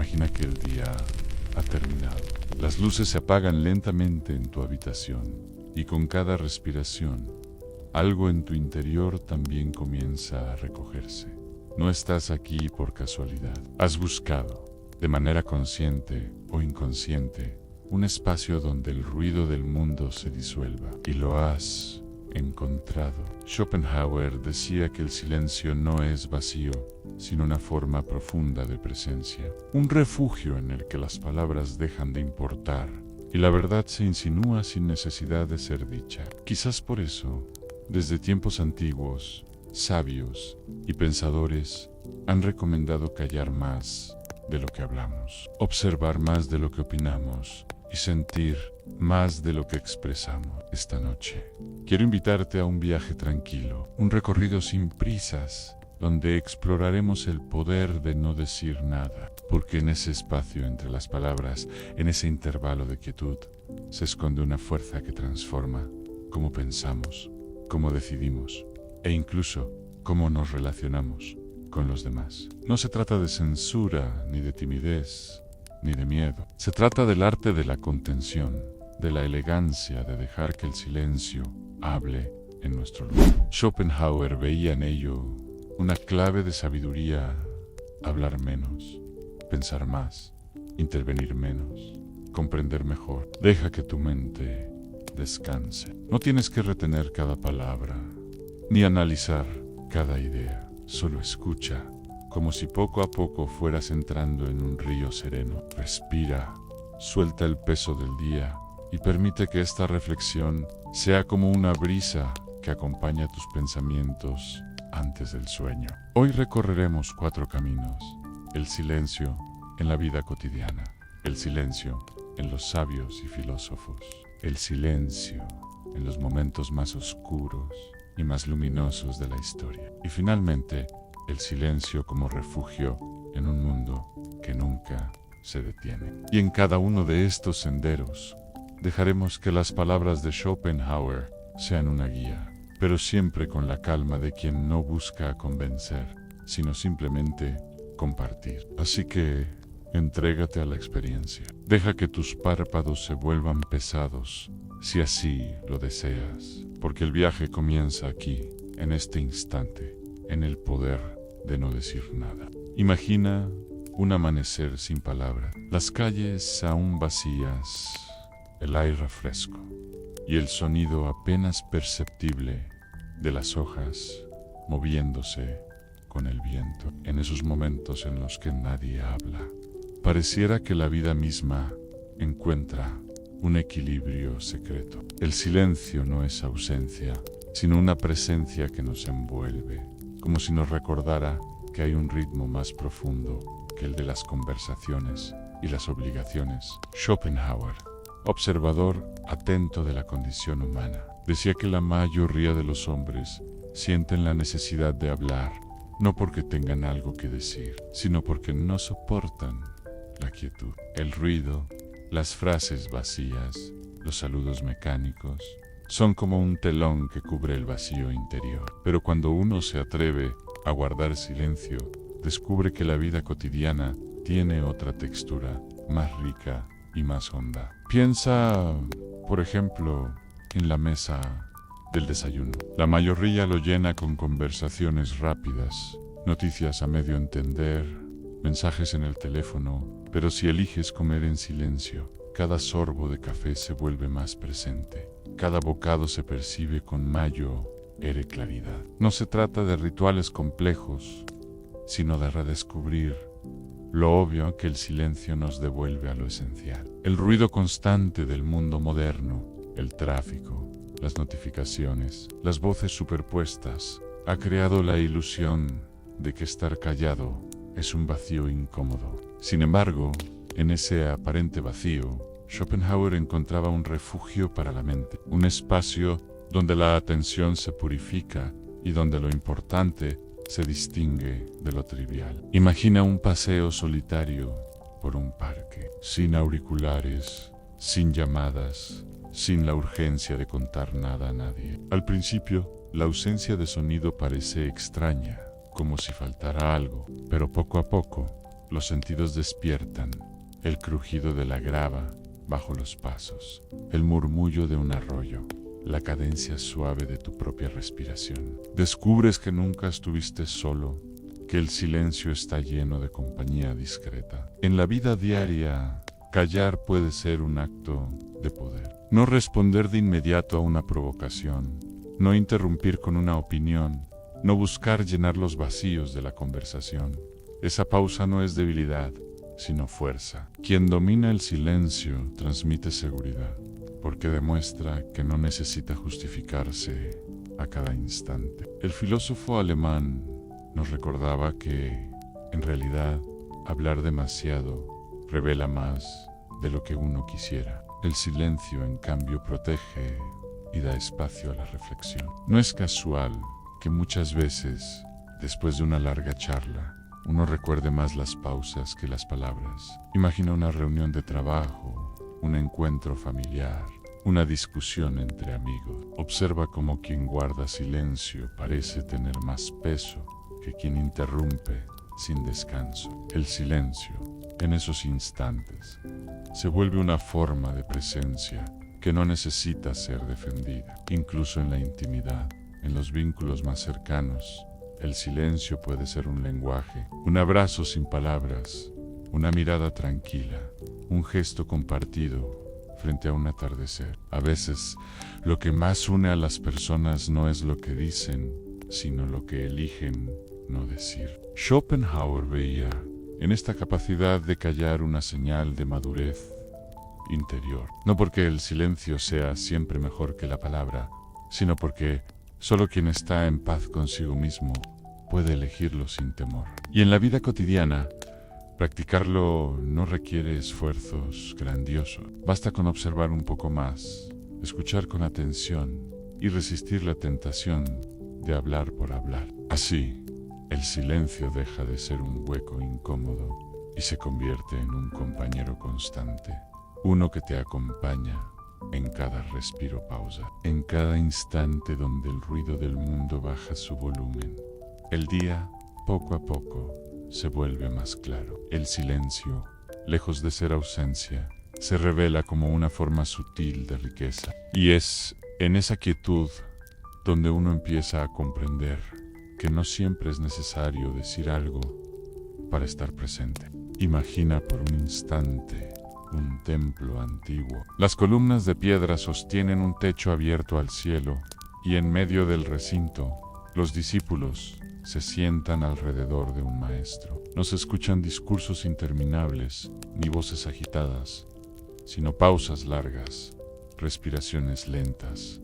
Imagina que el día ha terminado. Las luces se apagan lentamente en tu habitación y con cada respiración, algo en tu interior también comienza a recogerse. No estás aquí por casualidad. Has buscado, de manera consciente o inconsciente, un espacio donde el ruido del mundo se disuelva, y lo has encontrado. Schopenhauer decía que el silencio no es vacío, sino una forma profunda de presencia, un refugio en el que las palabras dejan de importar y la verdad se insinúa sin necesidad de ser dicha. Quizás por eso, desde tiempos antiguos, sabios y pensadores han recomendado callar más de lo que hablamos, observar más de lo que opinamos y sentir más de lo que expresamos. Esta noche quiero invitarte a un viaje tranquilo, un recorrido sin prisas, donde exploraremos el poder de no decir nada, porque en ese espacio entre las palabras, en ese intervalo de quietud, se esconde una fuerza que transforma cómo pensamos, cómo decidimos e incluso cómo nos relacionamos con los demás. No se trata de censura, ni de timidez, ni de miedo. Se trata del arte de la contención, de la elegancia de dejar que el silencio hable en nuestro lugar. Schopenhauer veía en ello una clave de sabiduría: hablar menos, pensar más, intervenir menos, comprender mejor. Deja que tu mente descanse. No tienes que retener cada palabra, ni analizar cada idea. Solo escucha, como si poco a poco fueras entrando en un río sereno. Respira, suelta el peso del día y permite que esta reflexión sea como una brisa que acompaña tus pensamientos antes del sueño. Hoy recorreremos 4 caminos: el silencio en la vida cotidiana, el silencio en los sabios y filósofos, el silencio en los momentos más oscuros y más luminosos de la historia, y finalmente el silencio como refugio en un mundo que nunca se detiene. Y en cada uno de estos senderos dejaremos que las palabras de Schopenhauer sean una guía, pero siempre con la calma de quien no busca convencer, sino simplemente compartir. Así que entrégate a la experiencia. Deja que tus párpados se vuelvan pesados, si así lo deseas, porque el viaje comienza aquí, en este instante, en el poder de no decir nada. Imagina un amanecer sin palabra, las calles aún vacías, el aire fresco y el sonido apenas perceptible de las hojas moviéndose con el viento. En esos momentos en los que nadie habla, pareciera que la vida misma encuentra un equilibrio secreto. El silencio no es ausencia, sino una presencia que nos envuelve, como si nos recordara que hay un ritmo más profundo que el de las conversaciones y las obligaciones. Schopenhauer, observador atento de la condición humana, decía que la mayoría de los hombres sienten la necesidad de hablar, no porque tengan algo que decir, sino porque no soportan la quietud, el ruido, las frases vacías, los saludos mecánicos. Son como un telón que cubre el vacío interior. Pero cuando uno se atreve a guardar silencio, descubre que la vida cotidiana tiene otra textura, más rica y más honda. Piensa, por ejemplo, en la mesa del desayuno. La mayoría lo llena con conversaciones rápidas, noticias a medio entender, mensajes en el teléfono, pero si eliges comer en silencio, cada sorbo de café se vuelve más presente. Cada bocado se percibe con mayor claridad. No se trata de rituales complejos, sino de redescubrir lo obvio que el silencio nos devuelve a lo esencial. El ruido constante del mundo moderno, el tráfico, las notificaciones, las voces superpuestas, ha creado la ilusión de que estar callado es un vacío incómodo. Sin embargo, en ese aparente vacío, Schopenhauer encontraba un refugio para la mente, un espacio donde la atención se purifica y donde lo importante se distingue de lo trivial. Imagina un paseo solitario por un parque, sin auriculares, sin llamadas, sin la urgencia de contar nada a nadie. Al principio, la ausencia de sonido parece extraña, como si faltara algo, pero poco a poco Los sentidos despiertan, el crujido de la grava bajo los pasos, el murmullo de un arroyo, la cadencia suave de tu propia respiración. Descubres que nunca estuviste solo, que el silencio está lleno de compañía discreta. En la vida diaria, callar puede ser un acto de poder. No responder de inmediato a una provocación, no interrumpir con una opinión, no buscar llenar los vacíos de la conversación. Esa pausa no es debilidad, sino fuerza. Quien domina el silencio transmite seguridad, porque demuestra que no necesita justificarse a cada instante. El filósofo alemán nos recordaba que, en realidad, hablar demasiado revela más de lo que uno quisiera. El silencio, en cambio, protege y da espacio a la reflexión. No es casual que muchas veces, después de una larga charla, uno recuerde más las pausas que las palabras. Imagina una reunión de trabajo, un encuentro familiar, una discusión entre amigos. Observa cómo quien guarda silencio parece tener más peso que quien interrumpe sin descanso. El silencio, en esos instantes, se vuelve una forma de presencia que no necesita ser defendida. Incluso en la intimidad, en los vínculos más cercanos, el silencio puede ser un lenguaje, un abrazo sin palabras, una mirada tranquila, un gesto compartido frente a un atardecer. A veces, lo que más une a las personas no es lo que dicen, sino lo que eligen no decir. Schopenhauer veía en esta capacidad de callar una señal de madurez interior. No porque el silencio sea siempre mejor que la palabra, sino porque solo quien está en paz consigo mismo puede elegirlo sin temor. Y en la vida cotidiana, practicarlo no requiere esfuerzos grandiosos. Basta con observar un poco más, escuchar con atención y resistir la tentación de hablar por hablar. Así, el silencio deja de ser un hueco incómodo y se convierte en un compañero constante, uno que te acompaña en cada respiro pausa, en cada instante donde el ruido del mundo baja su volumen. El día, poco a poco, se vuelve más claro. El silencio, lejos de ser ausencia, se revela como una forma sutil de riqueza. Y es en esa quietud donde uno empieza a comprender que no siempre es necesario decir algo para estar presente. Imagina por un instante un templo antiguo. Las columnas de piedra sostienen un techo abierto al cielo y en medio del recinto, los discípulos se sientan alrededor de un maestro. No se escuchan discursos interminables ni voces agitadas, sino pausas largas, respiraciones lentas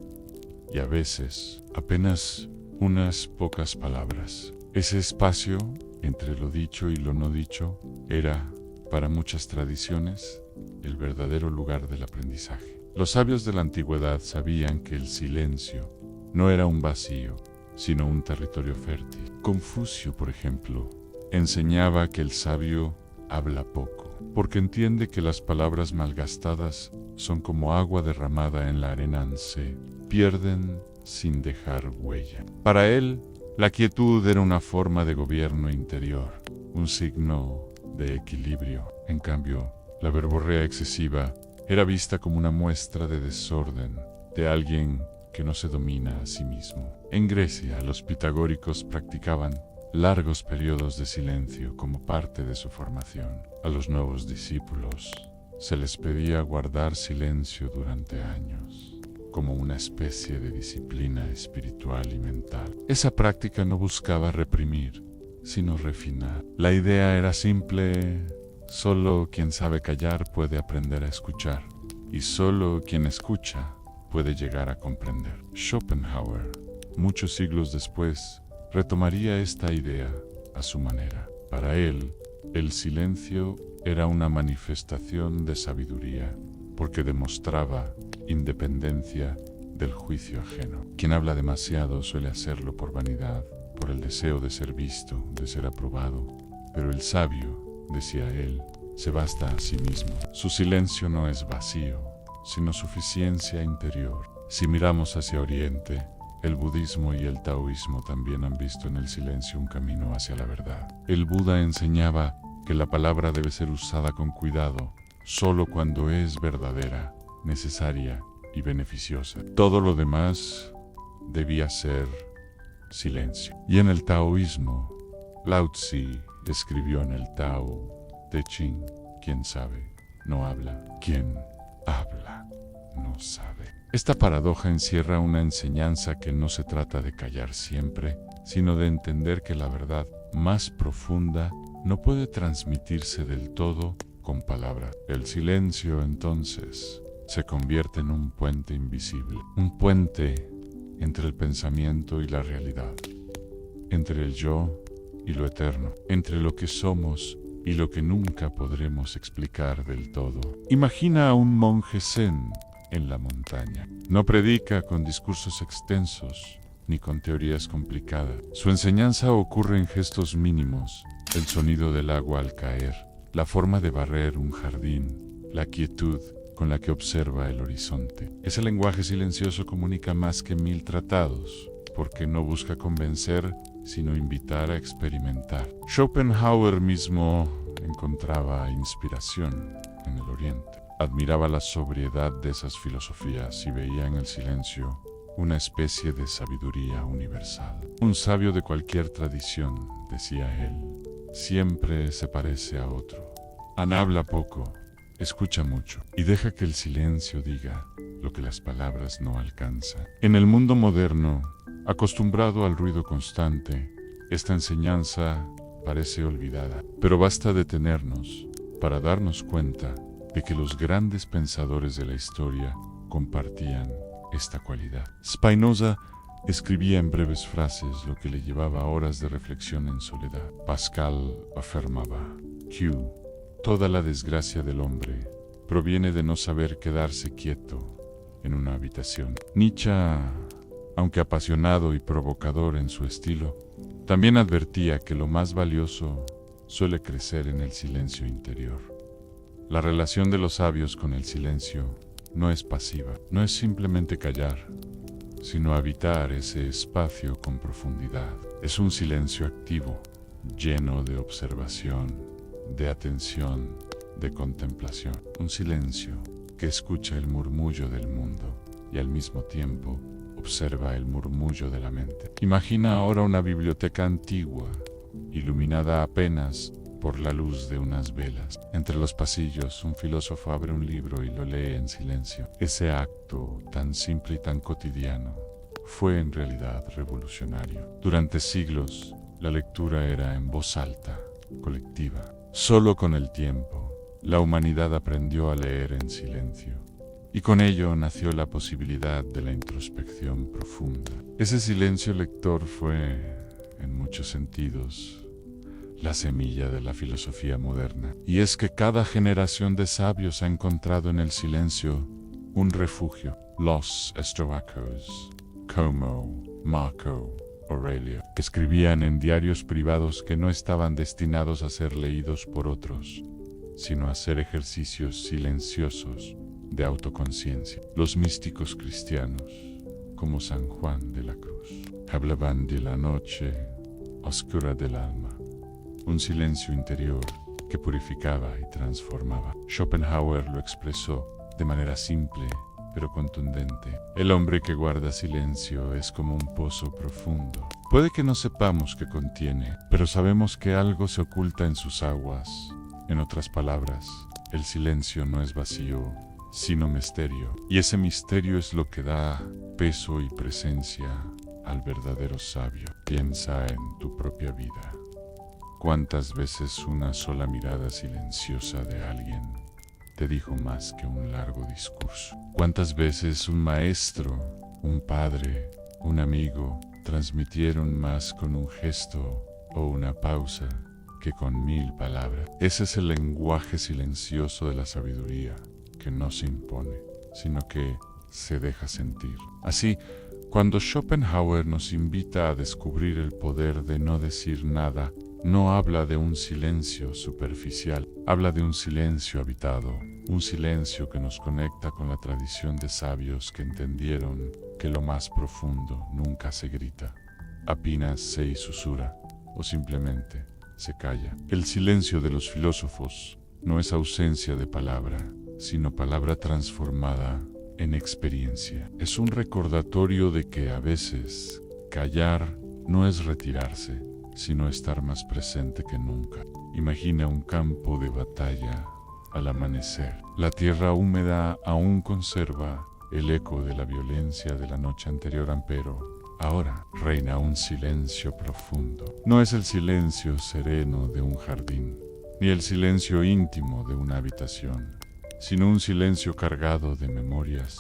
y a veces apenas unas pocas palabras. Ese espacio entre lo dicho y lo no dicho era, para muchas tradiciones, el verdadero lugar del aprendizaje. Los sabios de la antigüedad sabían que el silencio no era un vacío, sino un territorio fértil. Confucio, por ejemplo, enseñaba que el sabio habla poco, porque entiende que las palabras malgastadas son como agua derramada en la arena, se pierden sin dejar huella. Para él, la quietud era una forma de gobierno interior, un signo de equilibrio. En cambio, la verborrea excesiva era vista como una muestra de desorden, de alguien que no se domina a sí mismo. En Grecia, los pitagóricos practicaban largos periodos de silencio como parte de su formación. A los nuevos discípulos se les pedía guardar silencio durante años, como una especie de disciplina espiritual y mental. Esa práctica no buscaba reprimir, sino refinar. La idea era simple: solo quien sabe callar puede aprender a escuchar, y solo quien escucha puede llegar a comprender. Schopenhauer, muchos siglos después, retomaría esta idea a su manera. Para él, el silencio era una manifestación de sabiduría, porque demostraba independencia del juicio ajeno. Quien habla demasiado suele hacerlo por vanidad, por el deseo de ser visto, de ser aprobado. Pero el sabio, decía él, se basta a sí mismo. Su silencio no es vacío, sino suficiencia interior. Si miramos hacia Oriente, el budismo y el taoísmo también han visto en el silencio un camino hacia la verdad. El Buda enseñaba que la palabra debe ser usada con cuidado, solo cuando es verdadera, necesaria y beneficiosa. Todo lo demás debía ser silencio. Y en el taoísmo, Lao Tzu escribió en el Tao Te Ching: quien sabe, no habla; quien habla, no sabe. Esta paradoja encierra una enseñanza que no se trata de callar siempre, sino de entender que la verdad más profunda no puede transmitirse del todo con palabras. El silencio, entonces, se convierte en un puente invisible, un puente entre el pensamiento y la realidad, entre el yo y lo eterno, entre lo que somos y lo que nunca podremos explicar del todo. Imagina a un monje zen en la montaña. No predica con discursos extensos ni con teorías complicadas. Su enseñanza ocurre en gestos mínimos: el sonido del agua al caer, la forma de barrer un jardín, la quietud con la que observa el horizonte. Ese lenguaje silencioso comunica más que 1000 tratados, porque no busca convencer, sino invitar a experimentar. Schopenhauer mismo encontraba inspiración en el Oriente. Admiraba la sobriedad de esas filosofías y veía en el silencio una especie de sabiduría universal. Un sabio de cualquier tradición, decía él, siempre se parece a otro. Habla poco, escucha mucho y deja que el silencio diga lo que las palabras no alcanzan. En el mundo moderno, acostumbrado al ruido constante, esta enseñanza parece olvidada, pero basta detenernos para darnos cuenta de que los grandes pensadores de la historia compartían esta cualidad. Spinoza escribía en breves frases lo que le llevaba horas de reflexión en soledad. Pascal afirmaba: Q. Toda la desgracia del hombre proviene de no saber quedarse quieto en una habitación. Nietzsche, aunque apasionado y provocador en su estilo, también advertía que lo más valioso suele crecer en el silencio interior. La relación de los sabios con el silencio no es pasiva, no es simplemente callar, sino habitar ese espacio con profundidad. Es un silencio activo, lleno de observación, de atención, de contemplación. Un silencio que escucha el murmullo del mundo y al mismo tiempo observa el murmullo de la mente. Imagina ahora una biblioteca antigua, iluminada apenas por la luz de unas velas. Entre los pasillos, un filósofo abre un libro y lo lee en silencio. Ese acto, tan simple y tan cotidiano, fue en realidad revolucionario. Durante siglos, la lectura era en voz alta, colectiva. Solo con el tiempo, la humanidad aprendió a leer en silencio. Y con ello nació la posibilidad de la introspección profunda. Ese silencio lector fue, en muchos sentidos, la semilla de la filosofía moderna. Y es que cada generación de sabios ha encontrado en el silencio un refugio. Los estoicos, como Marco Aurelio, escribían en diarios privados que no estaban destinados a ser leídos por otros, sino a ser ejercicios silenciosos de autoconciencia. Los místicos cristianos, como San Juan de la Cruz, hablaban de la noche oscura del alma, un silencio interior que purificaba y transformaba. Schopenhauer lo expresó de manera simple pero contundente. El hombre que guarda silencio es como un pozo profundo. Puede que no sepamos qué contiene, pero sabemos que algo se oculta en sus aguas. En otras palabras, el silencio no es vacío, sino misterio. Y ese misterio es lo que da peso y presencia al verdadero sabio. Piensa en tu propia vida. ¿Cuántas veces una sola mirada silenciosa de alguien te dijo más que un largo discurso? ¿Cuántas veces un maestro, un padre, un amigo transmitieron más con un gesto o una pausa que con 1000 palabras? Ese es el lenguaje silencioso de la sabiduría, que no se impone, sino que se deja sentir. Así, cuando Schopenhauer nos invita a descubrir el poder de no decir nada, no habla de un silencio superficial, habla de un silencio habitado, un silencio que nos conecta con la tradición de sabios que entendieron que lo más profundo nunca se grita, apenas se susurra o simplemente se calla. El silencio de los filósofos no es ausencia de palabra, sino palabra transformada en experiencia. Es un recordatorio de que a veces callar no es retirarse, sino estar más presente que nunca. Imagina un campo de batalla al amanecer. La tierra húmeda aún conserva el eco de la violencia de la noche anterior, pero ahora reina un silencio profundo. No es el silencio sereno de un jardín, ni el silencio íntimo de una habitación, sino un silencio cargado de memorias,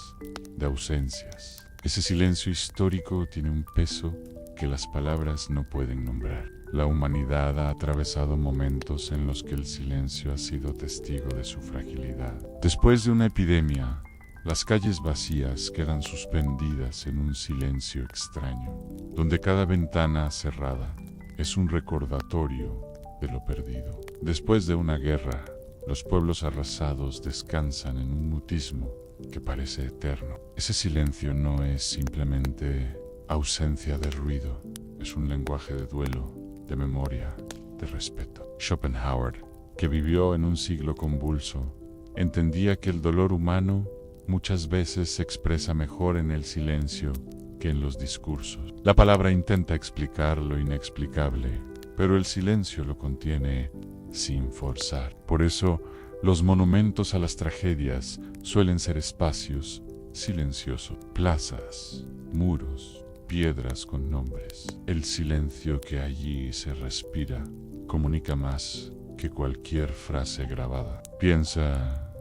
de ausencias. Ese silencio histórico tiene un peso que las palabras no pueden nombrar. La humanidad ha atravesado momentos en los que el silencio ha sido testigo de su fragilidad. Después de una epidemia, las calles vacías quedan suspendidas en un silencio extraño, donde cada ventana cerrada es un recordatorio de lo perdido. Después de una guerra, los pueblos arrasados descansan en un mutismo que parece eterno. Ese silencio no es simplemente ausencia de ruido, es un lenguaje de duelo, de memoria, de respeto. Schopenhauer, que vivió en un siglo convulso, entendía que el dolor humano muchas veces se expresa mejor en el silencio que en los discursos. La palabra intenta explicar lo inexplicable, pero el silencio lo contiene sin forzar. Por eso, los monumentos a las tragedias suelen ser espacios silenciosos, plazas, muros, piedras con nombres. El silencio que allí se respira comunica más que cualquier frase grabada. Piensa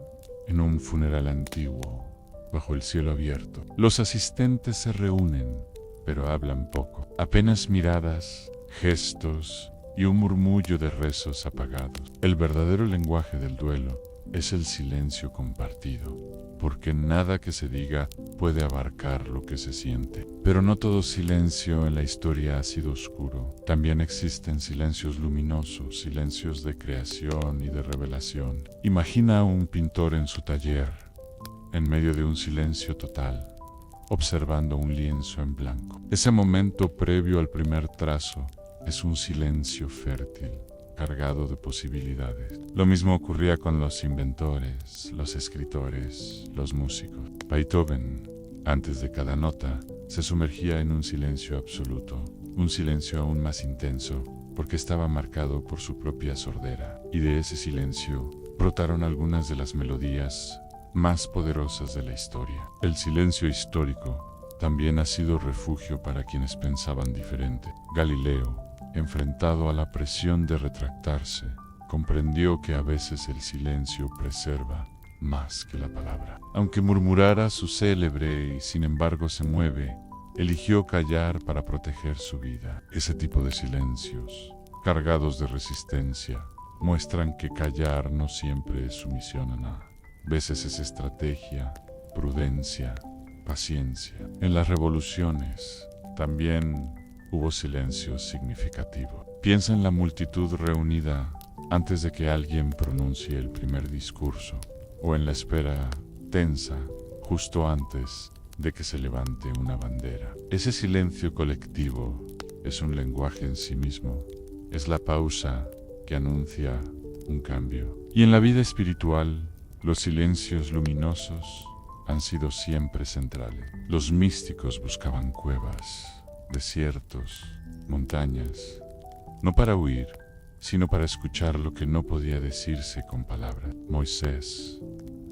en un funeral antiguo, bajo el cielo abierto. Los asistentes se reúnen, pero hablan poco. Apenas miradas, gestos y un murmullo de rezos apagados. El verdadero lenguaje del duelo es el silencio compartido, porque nada que se diga puede abarcar lo que se siente. Pero no todo silencio en la historia ha sido oscuro. También existen silencios luminosos, silencios de creación y de revelación. Imagina a un pintor en su taller, en medio de un silencio total, observando un lienzo en blanco. Ese momento previo al primer trazo es un silencio fértil, cargado de posibilidades. Lo mismo ocurría con los inventores, los escritores, los músicos. Beethoven, antes de cada nota, se sumergía en un silencio absoluto, un silencio aún más intenso, porque estaba marcado por su propia sordera. Y de ese silencio brotaron algunas de las melodías más poderosas de la historia. El silencio histórico también ha sido refugio para quienes pensaban diferente. Galileo, enfrentado a la presión de retractarse, comprendió que a veces el silencio preserva más que la palabra. Aunque murmurara su célebre y sin embargo se mueve, eligió callar para proteger su vida. Ese tipo de silencios, cargados de resistencia, muestran que callar no siempre es sumisión a nada. A veces es estrategia, prudencia, paciencia. En las revoluciones también hubo silencio significativo. Piensa en la multitud reunida antes de que alguien pronuncie el primer discurso, o en la espera tensa justo antes de que se levante una bandera. Ese silencio colectivo es un lenguaje en sí mismo, es la pausa que anuncia un cambio. Y en la vida espiritual, los silencios luminosos han sido siempre centrales. Los místicos buscaban cuevas, desiertos, montañas, no para huir, sino para escuchar lo que no podía decirse con palabras. Moisés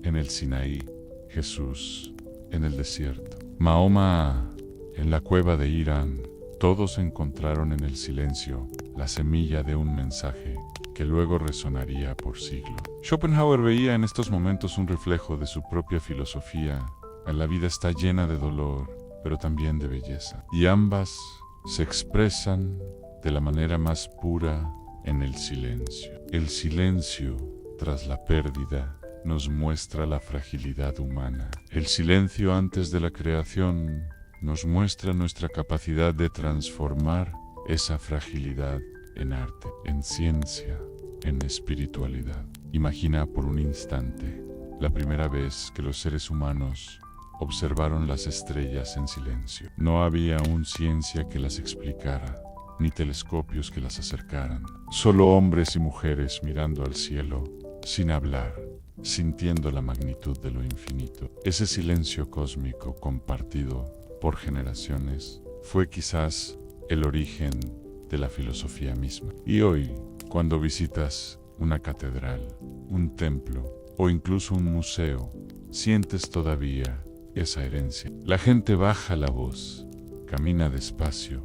en el Sinaí, Jesús en el desierto, Mahoma en la cueva de Irán. Todos encontraron en el silencio la semilla de un mensaje que luego resonaría por siglos. Schopenhauer veía en estos momentos un reflejo de su propia filosofía. La vida está llena de dolor, pero también de belleza. Y ambas se expresan de la manera más pura en el silencio. El silencio, tras la pérdida, nos muestra la fragilidad humana. El silencio antes de la creación nos muestra nuestra capacidad de transformar esa fragilidad en arte, en ciencia, en espiritualidad. Imagina por un instante la primera vez que los seres humanos observaron las estrellas en silencio. No había aún ciencia que las explicara, ni telescopios que las acercaran. Solo hombres y mujeres mirando al cielo, sin hablar, sintiendo la magnitud de lo infinito. Ese silencio cósmico compartido por generaciones fue quizás el origen de la filosofía misma. Y hoy, cuando visitas una catedral, un templo o incluso un museo, sientes todavía esa herencia. La gente baja la voz, camina despacio,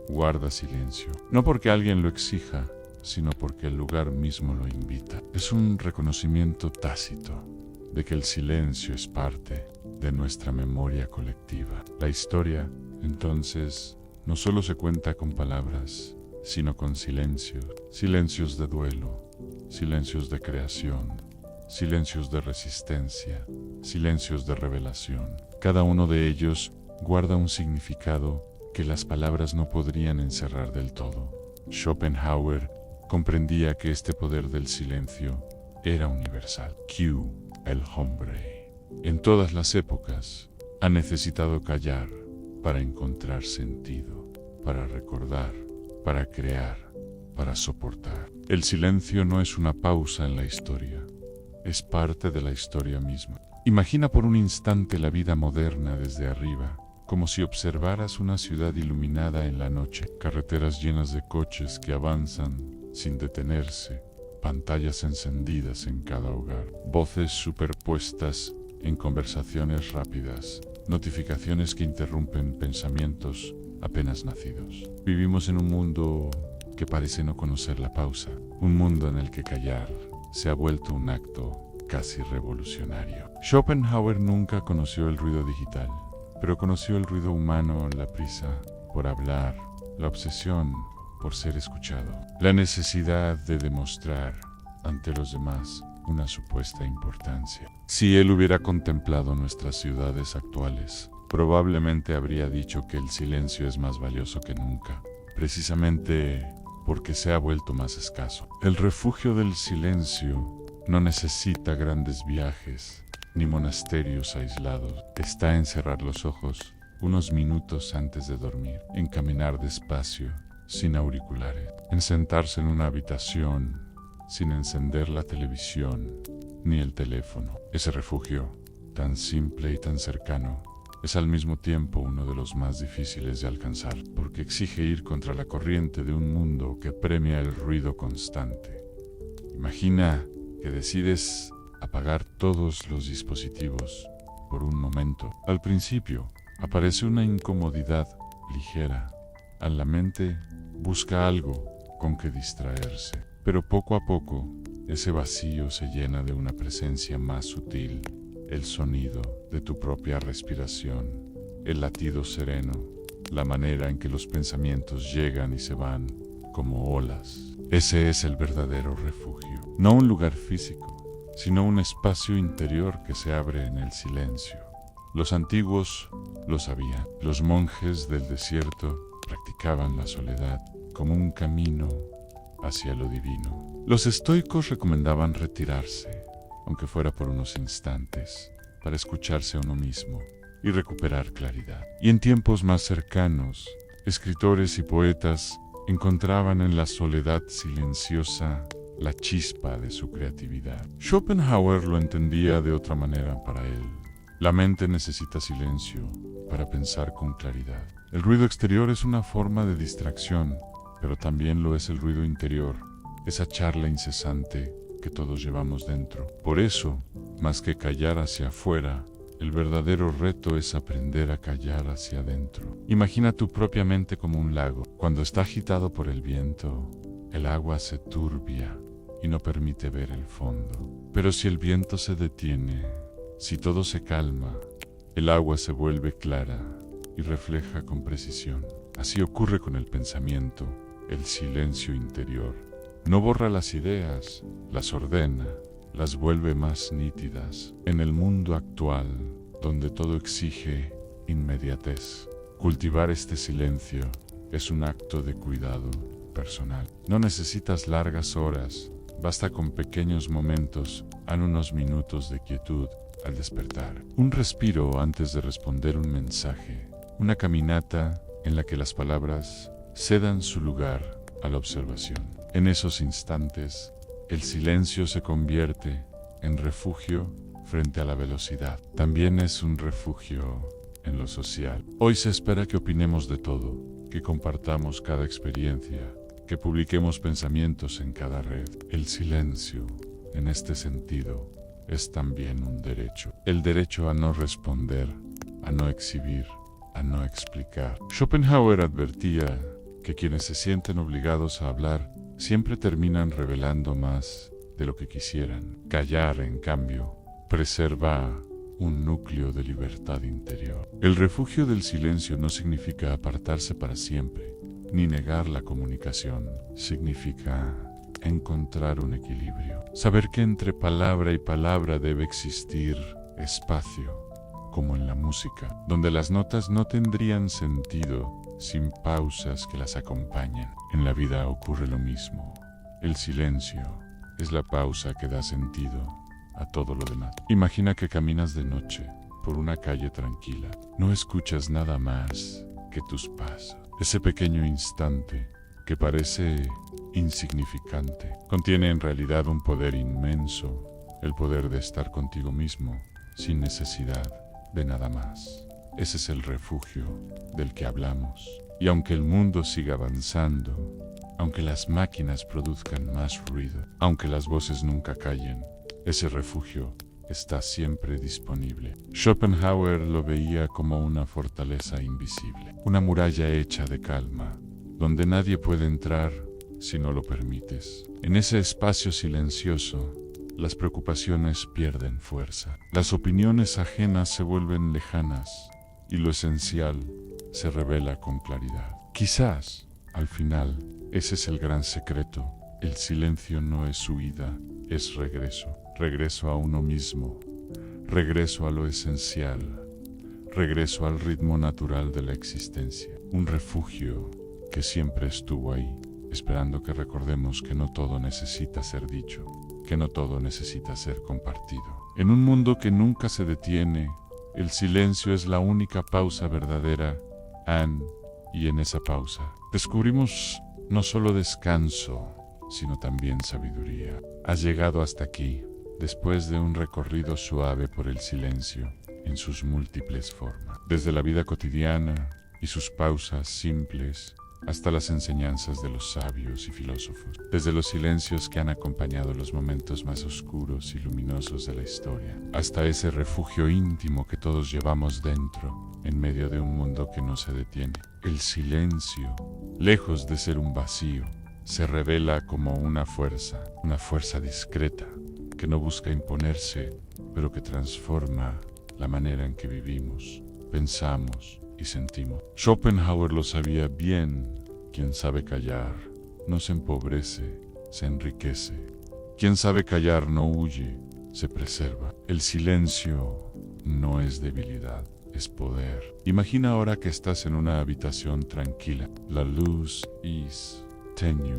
guarda silencio, no porque alguien lo exija, sino porque el lugar mismo lo invita. Es un reconocimiento tácito de que el silencio es parte de nuestra memoria colectiva. La historia, entonces, no solo se cuenta con palabras, sino con silencios, silencios de duelo, silencios de creación, silencios de resistencia, silencios de revelación. Cada uno de ellos guarda un significado que las palabras no podrían encerrar del todo. Schopenhauer comprendía que este poder del silencio era universal. Q, el hombre, en todas las épocas, ha necesitado callar para encontrar sentido, para recordar, para crear, para soportar. El silencio no es una pausa en la historia, es parte de la historia misma. Imagina por un instante la vida moderna desde arriba, como si observaras una ciudad iluminada en la noche, carreteras llenas de coches que avanzan sin detenerse, pantallas encendidas en cada hogar, voces superpuestas en conversaciones rápidas, notificaciones que interrumpen pensamientos apenas nacidos. Vivimos en un mundo que parece no conocer la pausa, un mundo en el que callar se ha vuelto un acto casi revolucionario. Schopenhauer nunca conoció el ruido digital, pero conoció el ruido humano, la prisa por hablar, la obsesión por ser escuchado, la necesidad de demostrar ante los demás una supuesta importancia. Si él hubiera contemplado nuestras ciudades actuales, probablemente habría dicho que el silencio es más valioso que nunca, precisamente porque se ha vuelto más escaso. El refugio del silencio no necesita grandes viajes ni monasterios aislados. Está en cerrar los ojos unos minutos antes de dormir, en caminar despacio, sin auriculares, en sentarse en una habitación sin encender la televisión ni el teléfono. Ese refugio, tan simple y tan cercano, es al mismo tiempo uno de los más difíciles de alcanzar, porque exige ir contra la corriente de un mundo que premia el ruido constante. Imagina que decides apagar todos los dispositivos por un momento. Al principio, aparece una incomodidad ligera. A la mente busca algo con que distraerse, pero poco a poco, ese vacío se llena de una presencia más sutil, el sonido de tu propia respiración, el latido sereno, la manera en que los pensamientos llegan y se van como olas. Ese es el verdadero refugio, no un lugar físico, sino un espacio interior que se abre en el silencio. Los antiguos lo sabían. Los monjes del desierto practicaban la soledad como un camino hacia lo divino. Los estoicos recomendaban retirarse, aunque fuera por unos instantes, para escucharse a uno mismo y recuperar claridad. Y en tiempos más cercanos, escritores y poetas encontraban en la soledad silenciosa la chispa de su creatividad. Schopenhauer lo entendía de otra manera para él. La mente necesita silencio para pensar con claridad. El ruido exterior es una forma de distracción, pero también lo es el ruido interior, esa charla incesante que todos llevamos dentro. Por eso, más que callar hacia afuera, el verdadero reto es aprender a callar hacia adentro. Imagina tu propia mente como un lago. Cuando está agitado por el viento, el agua se turbia y no permite ver el fondo. Pero si el viento se detiene, si todo se calma, el agua se vuelve clara y refleja con precisión. Así ocurre con el pensamiento. El silencio interior no borra las ideas, las ordena, las vuelve más nítidas. En el mundo actual, donde todo exige inmediatez, cultivar este silencio es un acto de cuidado personal. No necesitas largas horas, basta con pequeños momentos, unos minutos de quietud al despertar, un respiro antes de responder un mensaje, una caminata en la que las palabras cedan su lugar a la observación. En esos instantes, el silencio se convierte en refugio frente a la velocidad. También es un refugio en lo social. Hoy se espera que opinemos de todo, que compartamos cada experiencia, que publiquemos pensamientos en cada red. El silencio, en este sentido, es también un derecho. El derecho a no responder, a no exhibir, a no explicar. Schopenhauer advertía que quienes se sienten obligados a hablar siempre terminan revelando más de lo que quisieran. Callar, en cambio, preserva un núcleo de libertad interior. El refugio del silencio no significa apartarse para siempre, ni negar la comunicación. Significa encontrar un equilibrio. Saber que entre palabra y palabra debe existir espacio, como en la música, donde las notas no tendrían sentido sin pausas que las acompañen. En la vida ocurre lo mismo. El silencio es la pausa que da sentido a todo lo demás. Imagina que caminas de noche por una calle tranquila. No escuchas nada más que tus pasos. Ese pequeño instante que parece insignificante contiene en realidad un poder inmenso, el poder de estar contigo mismo sin necesidad de nada más. Ese es el refugio del que hablamos. Y aunque el mundo siga avanzando, aunque las máquinas produzcan más ruido, aunque las voces nunca callen, ese refugio está siempre disponible. Schopenhauer lo veía como una fortaleza invisible, una muralla hecha de calma, donde nadie puede entrar si no lo permites. En ese espacio silencioso, las preocupaciones pierden fuerza, las opiniones ajenas se vuelven lejanas y lo esencial se revela con claridad. Quizás, al final, ese es el gran secreto. El silencio no es huida, es regreso. Regreso a uno mismo, regreso a lo esencial, regreso al ritmo natural de la existencia. Un refugio que siempre estuvo ahí, esperando que recordemos que no todo necesita ser dicho, que no todo necesita ser compartido. En un mundo que nunca se detiene, el silencio es la única pausa verdadera, y en esa pausa descubrimos no solo descanso, sino también sabiduría. Has llegado hasta aquí, después de un recorrido suave por el silencio, en sus múltiples formas, desde la vida cotidiana y sus pausas simples, hasta las enseñanzas de los sabios y filósofos, desde los silencios que han acompañado los momentos más oscuros y luminosos de la historia, hasta ese refugio íntimo que todos llevamos dentro, en medio de un mundo que no se detiene. El silencio, lejos de ser un vacío, se revela como una fuerza discreta, que no busca imponerse, pero que transforma la manera en que vivimos, pensamos y sentimos. Schopenhauer lo sabía bien. Quien sabe callar no se empobrece, se enriquece. Quien sabe callar no huye, se preserva. El silencio no es debilidad, es poder. Imagina ahora que estás en una habitación tranquila. La luz es tenue,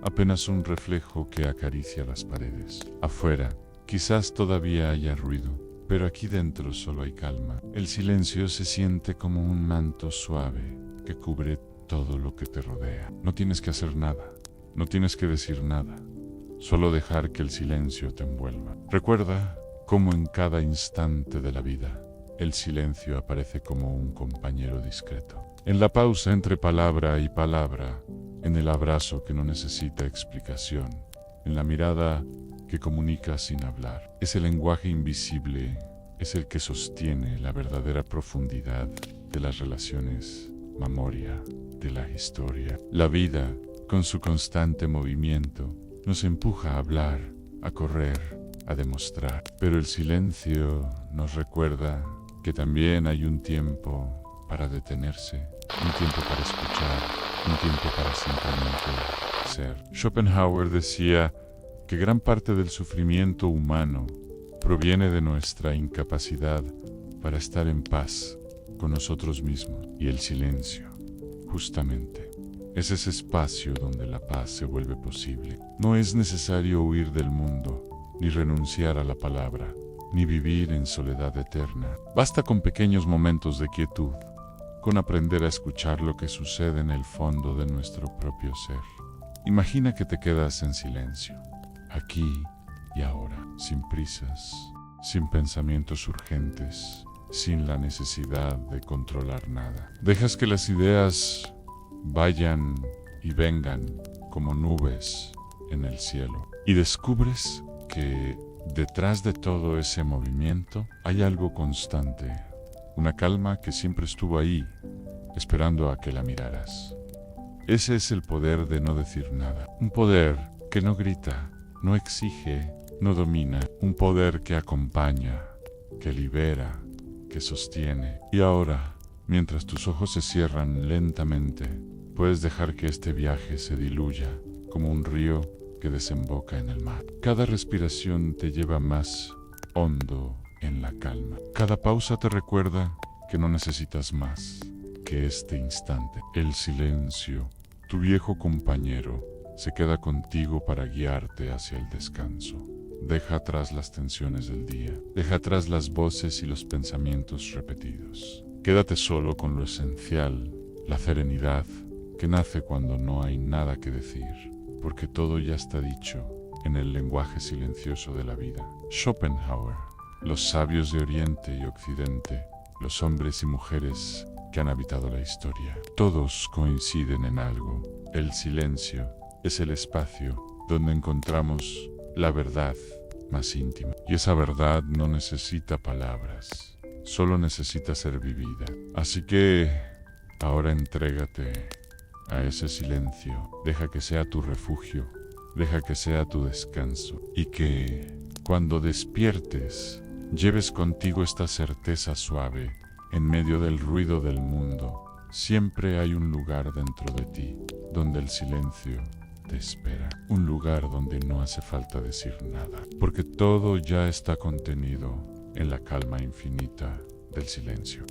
apenas un reflejo que acaricia las paredes. Afuera, quizás todavía haya ruido, pero aquí dentro solo hay calma. El silencio se siente como un manto suave que cubre todo lo que te rodea. No tienes que hacer nada, no tienes que decir nada, solo dejar que el silencio te envuelva. Recuerda cómo en cada instante de la vida, el silencio aparece como un compañero discreto. En la pausa entre palabra y palabra, en el abrazo que no necesita explicación, en la mirada que comunica sin hablar. Ese lenguaje invisible es el que sostiene la verdadera profundidad de las relaciones, memoria de la historia. La vida, con su constante movimiento, nos empuja a hablar, a correr, a demostrar. Pero el silencio nos recuerda que también hay un tiempo para detenerse, un tiempo para escuchar, un tiempo para simplemente ser. Schopenhauer decía que gran parte del sufrimiento humano proviene de nuestra incapacidad para estar en paz con nosotros mismos. Y el silencio, justamente, es ese espacio donde la paz se vuelve posible. No es necesario huir del mundo, ni renunciar a la palabra, ni vivir en soledad eterna. Basta con pequeños momentos de quietud, con aprender a escuchar lo que sucede en el fondo de nuestro propio ser. Imagina que te quedas en silencio, aquí y ahora, sin prisas, sin pensamientos urgentes, sin la necesidad de controlar nada. Dejas que las ideas vayan y vengan como nubes en el cielo y descubres que detrás de todo ese movimiento hay algo constante, una calma que siempre estuvo ahí, esperando a que la miraras. Ese es el poder de no decir nada, un poder que no grita, no exige, no domina, un poder que acompaña, que libera, que sostiene. Y ahora, mientras tus ojos se cierran lentamente, puedes dejar que este viaje se diluya como un río que desemboca en el mar. Cada respiración te lleva más hondo en la calma. Cada pausa te recuerda que no necesitas más que este instante. El silencio, tu viejo compañero, se queda contigo para guiarte hacia el descanso. Deja atrás las tensiones del día, deja atrás las voces y los pensamientos repetidos. Quédate solo con lo esencial, la serenidad que nace cuando no hay nada que decir, porque todo ya está dicho en el lenguaje silencioso de la vida. Schopenhauer, los sabios de Oriente y Occidente, los hombres y mujeres que han habitado la historia, todos coinciden en algo. El silencio es el espacio donde encontramos la verdad más íntima. Y esa verdad no necesita palabras, solo necesita ser vivida. Así que ahora entrégate a ese silencio, deja que sea tu refugio, deja que sea tu descanso y que cuando despiertes lleves contigo esta certeza suave. En medio del ruido del mundo, siempre hay un lugar dentro de ti donde el silencio te espera, un lugar donde no hace falta decir nada, porque todo ya está contenido en la calma infinita del silencio.